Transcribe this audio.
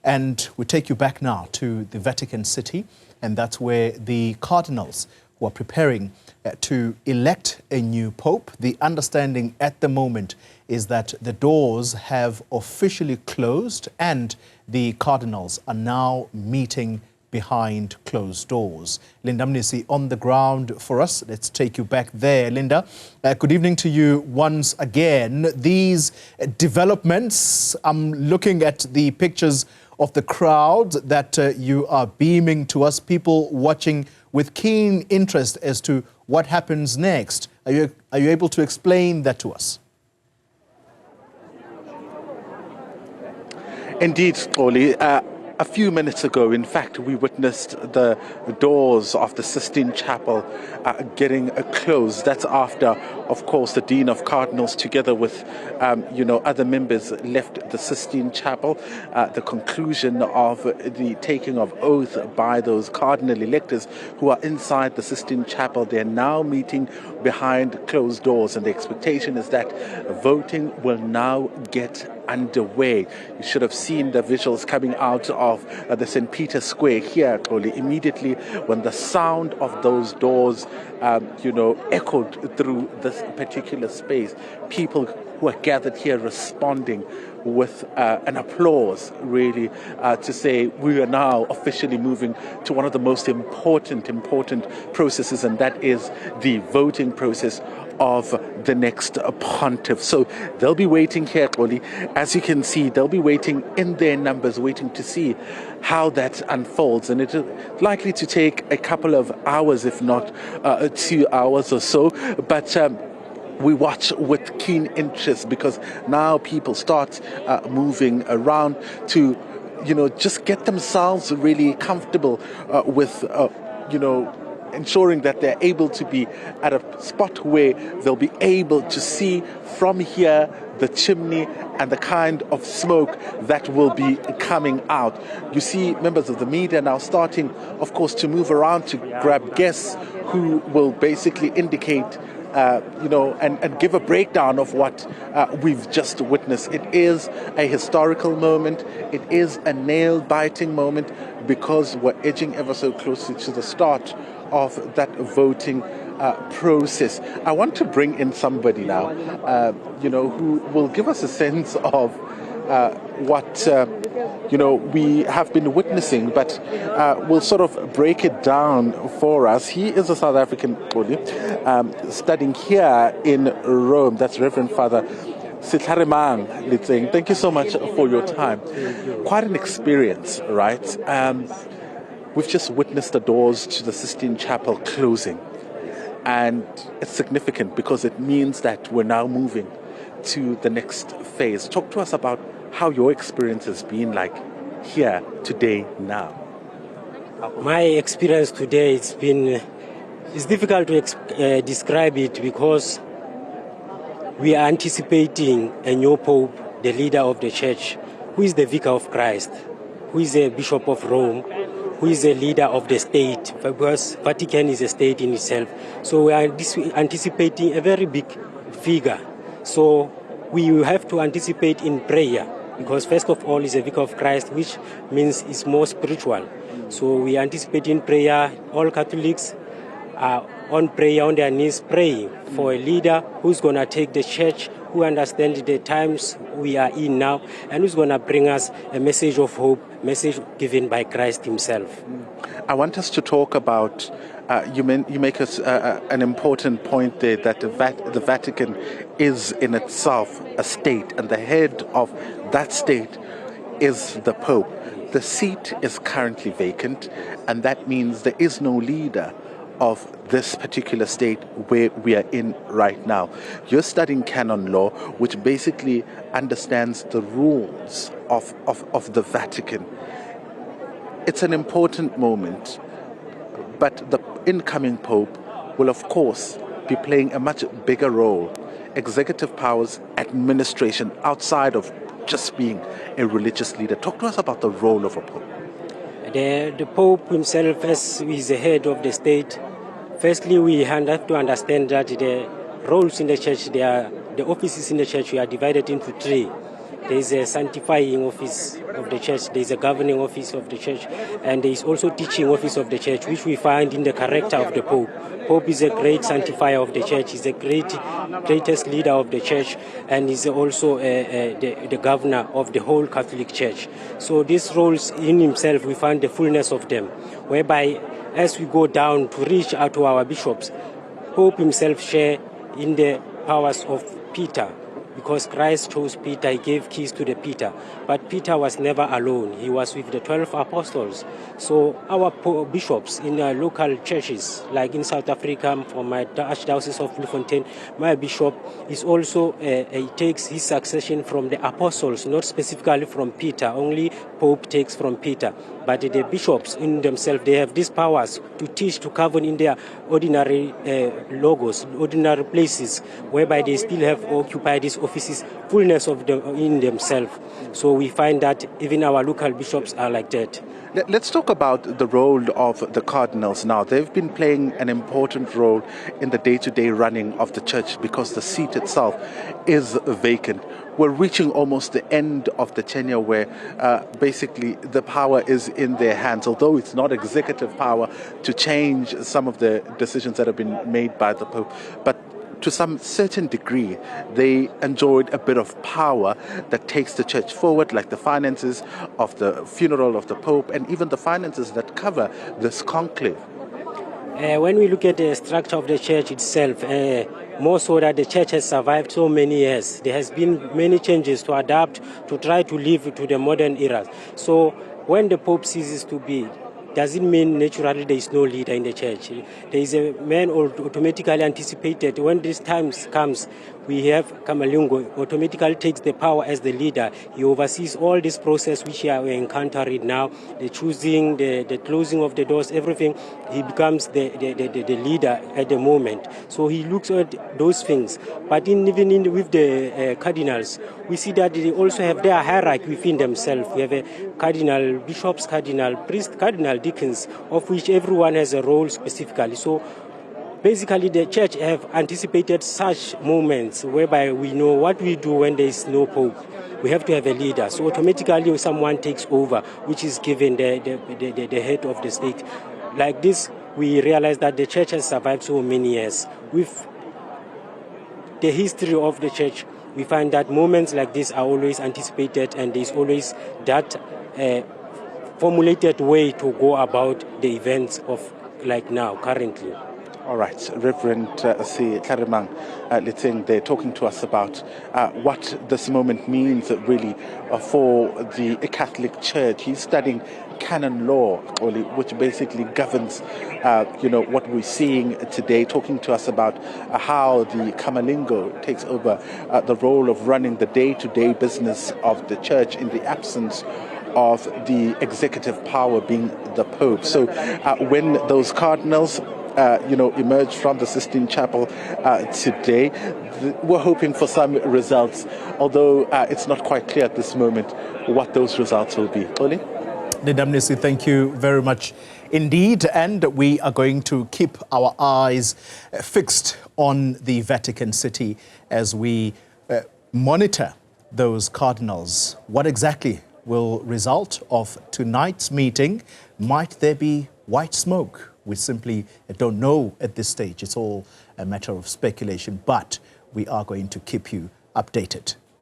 And we take you back now to the Vatican City, and that's where the cardinals were preparing to elect a new pope. The understanding at the moment is that the doors have officially closed and the cardinals are now meeting behind closed doors. Linda Mnisi on the ground for us. Let's take you back there, Linda. Good evening to you once again. These developments, I'm looking at the pictures of the crowd that you are beaming to us, people watching with keen interest as to what happens next. Are you able to explain that to us? Indeed, Oli. A few minutes ago, in fact, we witnessed the doors of the Sistine Chapel getting closed. That's after, of course, the Dean of Cardinals, together with, other members, left the Sistine Chapel. The conclusion of the taking of oath by those cardinal electors who are inside the Sistine Chapel. They're now meeting behind closed doors, and the expectation is that voting will now get underway. You should have seen the visuals coming out of the St. Peter's Square here, Oli, immediately when the sound of those doors, echoed through this particular space. People who are gathered here responding with an applause, really, to say we are now officially moving to one of the most important processes, and that is the voting process of the next pontiff. So they'll be waiting here, Oli. As you can see, they'll be waiting in their numbers, waiting to see how that unfolds. And it is likely to take a couple of hours, if not 2 hours or so. But we watch with keen interest because now people start moving around to, just get themselves really comfortable with, ensuring that they're able to be at a spot where they'll be able to see from here the chimney and the kind of smoke that will be coming out. You see members of the media now starting, of course, to move around to grab guests who will basically indicate and give a breakdown of what we've just witnessed. It is a historical moment. It is a nail-biting moment because we're edging ever so closely to the start of that voting process. I want to bring in somebody now, who will give us a sense of what we have been witnessing, but will sort of break it down for us. He is a South African studying here in Rome. That's Reverend Father Setlharemang Letseng. Thank you so much for your time. Quite an experience, right? We've just witnessed the doors to the Sistine Chapel closing, and it's significant because it means that we're now moving to the next phase. Talk to us about how your experience has been like here today now. My experience today, it's difficult to describe it because we are anticipating a new pope, the leader of the church, who is the vicar of Christ, who is a bishop of Rome, who is a leader of the state, because Vatican is a state in itself. So we are anticipating a very big figure. So we have to anticipate in prayer, because first of all is a vicar of Christ, which means it's more spiritual. So we anticipate in prayer. All Catholics are on prayer, on their knees, praying for a leader who's going to take the church, who understands the times we are in now, and who's going to bring us a message of hope, message given by Christ himself. I want us to talk about, you make us an important point there, that the Vatican is in itself a state, and the head of that state is the Pope. The seat is currently vacant, and that means there is no leader of this particular state where we are in right now. You're studying Canon Law, which basically understands the rules of the Vatican. It's an important moment, but the incoming Pope will, of course, be playing a much bigger role. Executive powers, administration, outside of just being a religious leader. Talk to us about the role of a Pope. The Pope himself, as he is the head of the state, firstly, we have to understand that the roles in the church, the offices in the church, we are divided into three. There is a sanctifying office of the church, there is a governing office of the church, and there is also teaching office of the church, which we find in the character of the Pope. Pope is a great sanctifier of the church, is the greatest leader of the church, and is also the governor of the whole Catholic Church. So these roles in himself, we find the fullness of them, whereby as we go down to reach out to our bishops, Pope himself share in the powers of Peter, because Christ chose Peter, he gave keys to the Peter. But Peter was never alone. He was with the 12 apostles. So our bishops in our local churches, like in South Africa, for my Archdiocese of Bloemfontein, my bishop is also, he takes his succession from the apostles, not specifically from Peter. Only Pope takes from Peter. But the bishops in themselves, they have these powers to teach, to govern in their ordinary logos, ordinary places, whereby they still have occupied these offices, fullness of them in themselves. So we find that even our local bishops are like that. Let's talk about the role of the cardinals now. They've been playing an important role in the day-to-day running of the church because the seat itself is vacant. We're reaching almost the end of the tenure where basically the power is in their hands, although it's not executive power to change some of the decisions that have been made by the Pope. But to some certain degree, they enjoyed a bit of power that takes the church forward, like the finances of the funeral of the Pope and even the finances that cover this conclave. When we look at the structure of the church itself, more so that the church has survived so many years. There has been many changes to adapt, to try to live to the modern era. So when the Pope ceases to be, doesn't mean naturally there is no leader in the church. There is a man automatically anticipated. When this time comes, we have Kamalungo automatically takes the power as the leader. He oversees all this process which we are encountering now, the choosing, the closing of the doors, everything. He becomes the leader at the moment. So he looks at those things. But even with the cardinals, we see that they also have their hierarchy within themselves. We have a cardinal bishops, cardinal priests, cardinal deacons, of which everyone has a role specifically. So basically, the church have anticipated such moments whereby we know what we do when there is no Pope. We have to have a leader. So automatically someone takes over, which is given the head of the state. Like this, we realize that the church has survived so many years. With the history of the church, we find that moments like this are always anticipated, and there is always that formulated way to go about the events of like now, currently. All right, Reverend Setlharemang Letseng, they're talking to us about what this moment means really for the Catholic Church. He's studying Canon Law, which basically governs, what we're seeing today, talking to us about how the Kamalingo takes over the role of running the day-to-day business of the Church in the absence of the executive power being the Pope. So when those cardinals emerged from the Sistine Chapel today, we're hoping for some results, although it's not quite clear at this moment what those results will be. Oli? Linda Mnisi, thank you very much indeed. And we are going to keep our eyes fixed on the Vatican City as we monitor those cardinals. What exactly will result of tonight's meeting? Might there be white smoke? We simply don't know at this stage. It's all a matter of speculation, but we are going to keep you updated.